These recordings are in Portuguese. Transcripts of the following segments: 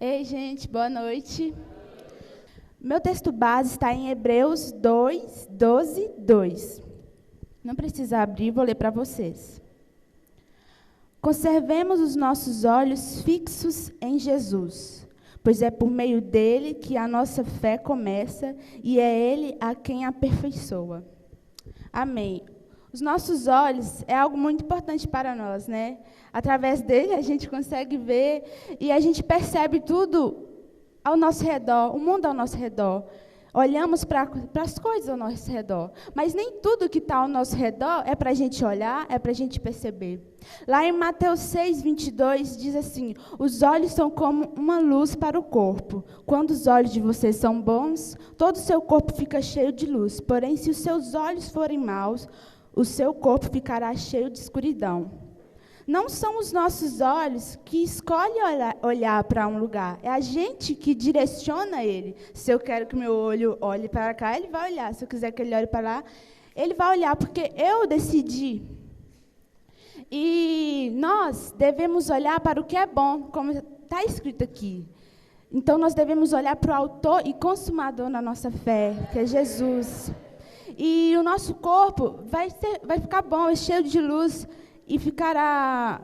Ei, gente, boa noite. Meu texto base está em Hebreus 2, 12, 2. Não precisa abrir, vou ler para vocês. Conservemos os nossos olhos fixos em Jesus, pois é por meio dele que a nossa fé começa e é ele a quem aperfeiçoa. Amém. Os nossos olhos é algo muito importante para nós, né? Através dele a gente consegue ver e a gente percebe tudo ao nosso redor, o mundo ao nosso redor. Olhamos para as coisas ao nosso redor, mas nem tudo que está ao nosso redor é para a gente olhar, é para a gente perceber. Lá em Mateus 6, 22, diz assim: os olhos são como uma luz para o corpo. Quando os olhos de vocês são bons, todo o seu corpo fica cheio de luz. Porém, se os seus olhos forem maus, o seu corpo ficará cheio de escuridão. Não são os nossos olhos que escolhem olhar para um lugar. É a gente que direciona ele. Se eu quero que meu olho olhe para cá, ele vai olhar. Se eu quiser que ele olhe para lá, ele vai olhar, porque eu decidi. E nós devemos olhar para o que é bom, como está escrito aqui. Então, nós devemos olhar para o autor e consumador na nossa fé, que é Jesus. E o nosso corpo vai ficar bom, cheio de luz, e ficará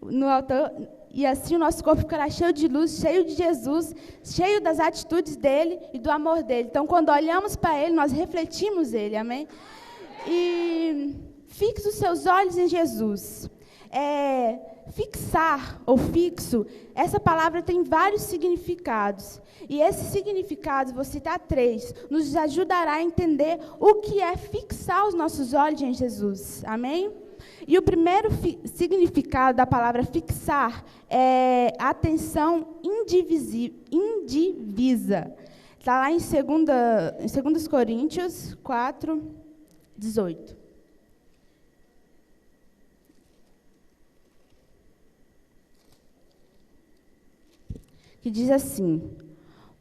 no altar, e assim o nosso corpo ficará cheio de luz, cheio de Jesus, cheio das atitudes dele e do amor dele. Então, quando olhamos para ele, nós refletimos ele, amém? E fixe os seus olhos em Jesus. Fixar ou fixo, essa palavra tem vários significados. E esses significados, vou citar 3, nos ajudará a entender o que é fixar os nossos olhos em Jesus. Amém? E o primeiro significado da palavra fixar é atenção indivisa. Está lá em 2 Coríntios 4, 18. Que diz assim: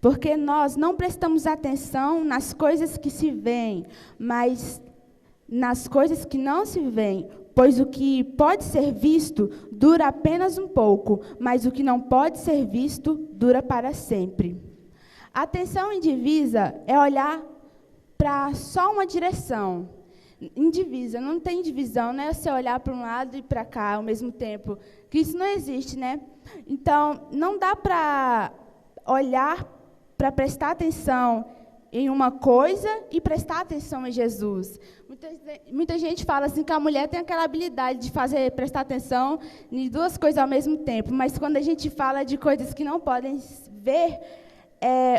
porque nós não prestamos atenção nas coisas que se veem, mas nas coisas que não se veem, pois o que pode ser visto dura apenas um pouco, mas o que não pode ser visto dura para sempre. A atenção indivisa é olhar para só uma direção. Indivisa, não tem divisão, não é você olhar para um lado e para cá ao mesmo tempo, que isso não existe, né? Então, não dá para olhar, para prestar atenção em uma coisa e prestar atenção em Jesus. Muita gente fala assim que a mulher tem aquela habilidade de prestar atenção em duas coisas ao mesmo tempo, mas quando a gente fala de coisas que não podem ver,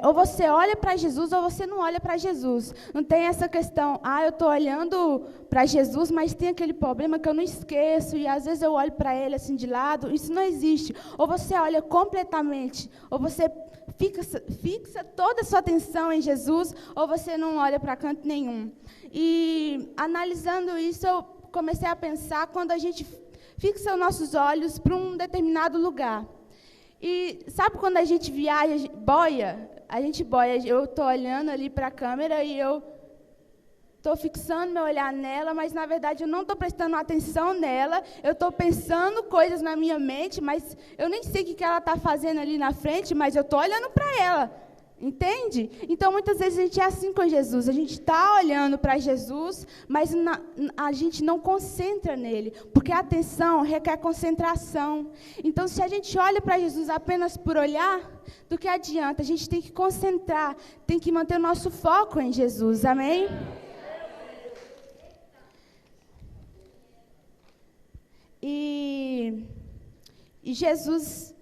ou você olha para Jesus ou você não olha para Jesus. Não tem essa questão, eu estou olhando para Jesus, mas tem aquele problema que eu não esqueço, e às vezes eu olho para ele assim de lado. Isso não existe. Ou você olha completamente, ou você fixa toda a sua atenção em Jesus, ou você não olha para canto nenhum. E analisando isso, eu comecei a pensar quando a gente fixa os nossos olhos para um determinado lugar. E sabe quando a gente viaja, a gente boia, eu estou olhando ali para a câmera e eu estou fixando meu olhar nela, mas na verdade eu não estou prestando atenção nela, eu estou pensando coisas na minha mente, mas eu nem sei o que ela está fazendo ali na frente, mas eu estou olhando para ela. Entende? Então, muitas vezes a gente é assim com Jesus. A gente está olhando para Jesus, mas a gente não concentra nele, porque a atenção requer concentração. Então, se a gente olha para Jesus apenas por olhar, do que adianta? A gente tem que concentrar, tem que manter o nosso foco em Jesus. Amém? E Jesus...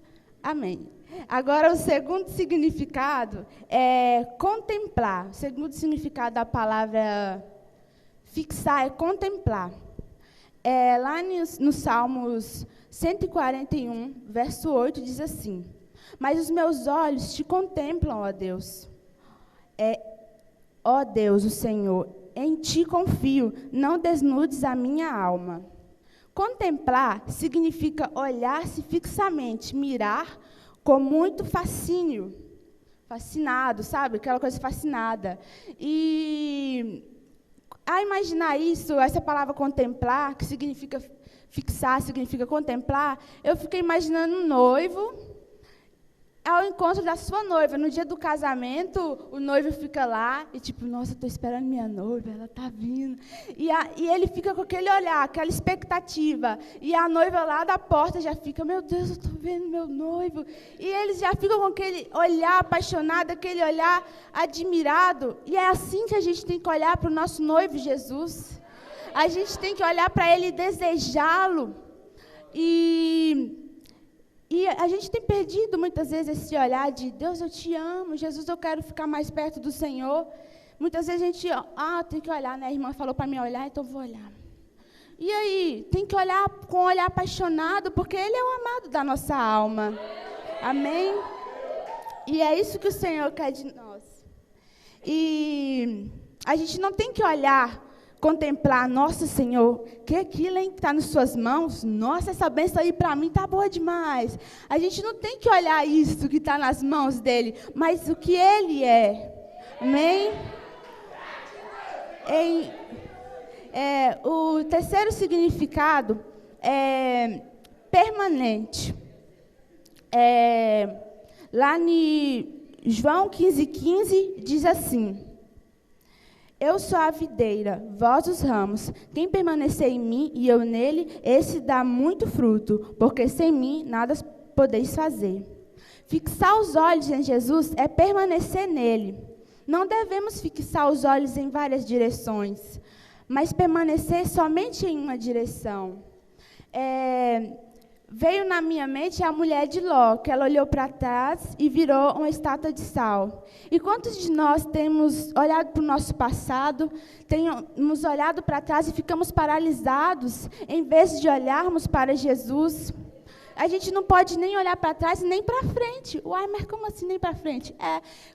Amém. Agora, o segundo significado é contemplar. O segundo significado da palavra fixar é contemplar. Lá no Salmos 141, verso 8, diz assim: mas os meus olhos te contemplam, ó Deus. Ó Deus, o Senhor, em ti confio, não desnudes a minha alma. Contemplar significa olhar-se fixamente, mirar com muito fascínio, fascinado, sabe? Aquela coisa fascinada. E, a imaginar isso, essa palavra contemplar, que significa fixar, significa contemplar, eu fiquei imaginando um noivo ao encontro da sua noiva. No dia do casamento, o noivo fica lá e tipo, nossa, estou esperando minha noiva, ela está vindo. E ele fica com aquele olhar, aquela expectativa. E a noiva lá da porta já fica, meu Deus, eu estou vendo meu noivo. E eles já ficam com aquele olhar apaixonado, aquele olhar admirado. E é assim que a gente tem que olhar para o nosso noivo Jesus. A gente tem que olhar para ele e desejá-lo. E a gente tem perdido muitas vezes esse olhar de Deus, eu te amo, Jesus, eu quero ficar mais perto do Senhor. Muitas vezes a gente, tem que olhar, né? A irmã falou para mim olhar, então eu vou olhar. E aí, tem que olhar com um olhar apaixonado, porque Ele é o amado da nossa alma. Amém? E é isso que o Senhor quer de nós. E a gente não tem que olhar, contemplar, nossa, Senhor, que aquilo que está nas suas mãos, nossa, essa bênção aí para mim está boa demais. A gente não tem que olhar isso que está nas mãos dele, mas o que ele é. Amém? O terceiro significado é permanente. Lá em João 15:15 diz assim: eu sou a videira, vós os ramos. Quem permanecer em mim e eu nele, esse dá muito fruto, porque sem mim nada podeis fazer. Fixar os olhos em Jesus é permanecer nele. Não devemos fixar os olhos em várias direções, mas permanecer somente em uma direção. Veio na minha mente a mulher de Ló, que ela olhou para trás e virou uma estátua de sal. E quantos de nós temos olhado para o nosso passado, temos olhado para trás e ficamos paralisados, em vez de olharmos para Jesus? A gente não pode nem olhar para trás e nem para frente. Uai, mas como assim nem para frente?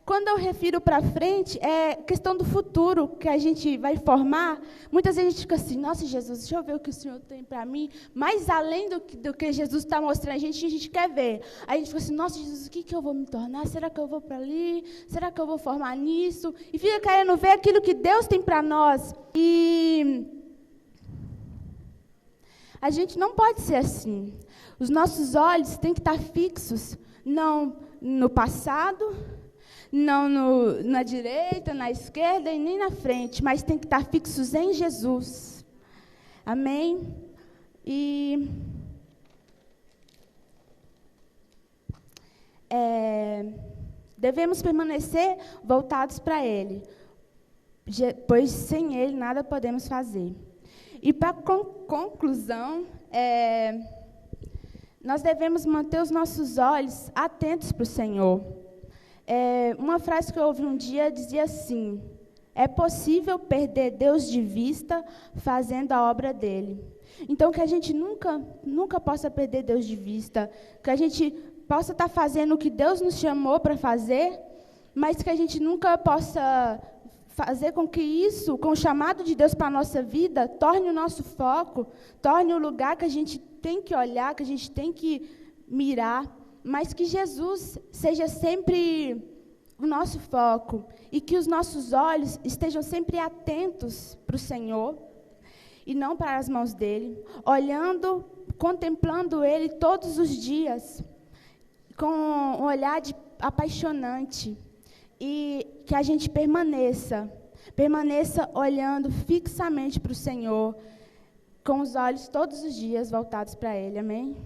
Quando eu refiro para frente, é questão do futuro que a gente vai formar. Muitas vezes a gente fica assim, nossa, Jesus, deixa eu ver o que o Senhor tem para mim. Mas além do que Jesus está mostrando, a gente quer ver. Aí a gente fica assim, nossa, Jesus, o que eu vou me tornar? Será que eu vou para ali? Será que eu vou formar nisso? E fica querendo ver aquilo que Deus tem para nós. E a gente não pode ser assim. Os nossos olhos têm que estar fixos, não no passado, não na direita, na esquerda e nem na frente, mas tem que estar fixos em Jesus. Amém? E devemos permanecer voltados para Ele, pois sem Ele nada podemos fazer. E para conclusão, nós devemos manter os nossos olhos atentos para o Senhor. Uma frase que eu ouvi um dia dizia assim: é possível perder Deus de vista fazendo a obra dele. Então, que a gente nunca possa perder Deus de vista, que a gente possa estar fazendo o que Deus nos chamou para fazer, mas que a gente nunca possa fazer com que isso, com o chamado de Deus para a nossa vida, torne o nosso foco, torne o lugar que a gente tem que olhar, que a gente tem que mirar, mas que Jesus seja sempre o nosso foco e que os nossos olhos estejam sempre atentos para o Senhor e não para as mãos dele, olhando, contemplando ele todos os dias, com um olhar apaixonante. E que a gente permaneça olhando fixamente para o Senhor, com os olhos todos os dias voltados para Ele. Amém?